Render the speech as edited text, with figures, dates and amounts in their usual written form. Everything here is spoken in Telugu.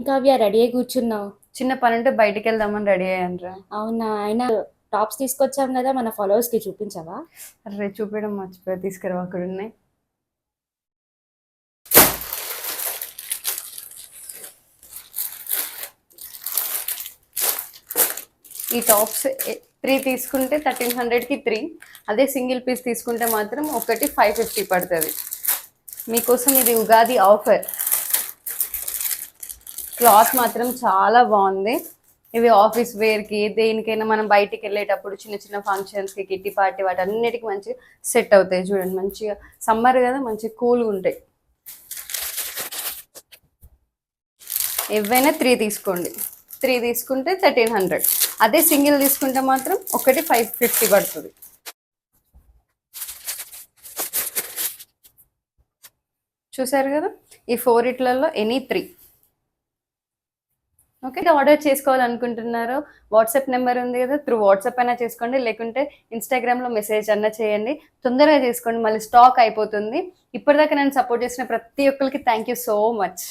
ఇంకా అవి రెడీ అయి కూర్చున్నావు. చిన్న పని ఉంటే బయటికి వెళ్దామని రెడీ అయ్యానురా. అవునా? అయినా టాప్స్ తీసుకొచ్చాం కదా, మన ఫాలోవర్స్ కి చూపించవా? అరే చూపించడం మర్చిపోయా, తీసుకురావు, అక్కడ ఉన్నాయి. ఈ టాప్స్ 3 తీసుకుంటే 1300కి 3, అదే సింగిల్ పీస్ తీసుకుంటే మాత్రం ఒకటి 550 పడుతుంది. మీకోసం ఇది ఉగాది ఆఫర్. క్లాత్ మాత్రం చాలా బాగుంది. ఇవి ఆఫీస్ వేర్కి, దేనికైనా మనం బయటికి వెళ్ళేటప్పుడు చిన్న చిన్న ఫంక్షన్స్కి, కిట్టి పార్టీ, వాటి అన్నిటికీ మంచిగా సెట్ అవుతాయి. చూడండి, మంచిగా సమ్మర్ కదా, మంచిగా కూల్గా ఉంటాయి. ఏవైనా 3 తీసుకోండి. 3 తీసుకుంటే 1300. అదే సింగిల్ తీసుకుంటే మాత్రం ఒకటి 550 పడుతుంది. చూసారు కదా, ఈ 4 ఇట్లలో ఎనీ 3. ఓకే, ఆర్డర్ చేసుకోవాలనుకుంటున్నారో వాట్సాప్ నెంబర్ ఉంది కదా, త్రూ వాట్సాప్ అయినా చేసుకోండి, లేకుంటే ఇన్స్టాగ్రామ్లో మెసేజ్ అన్నా చేయండి. తొందరగా చేసుకోండి, మళ్ళీ స్టాక్ అయిపోతుంది. ఇప్పటిదాకా నేను సపోర్ట్ చేసిన ప్రతి ఒక్కరికి థ్యాంక్ యూ సో మచ్.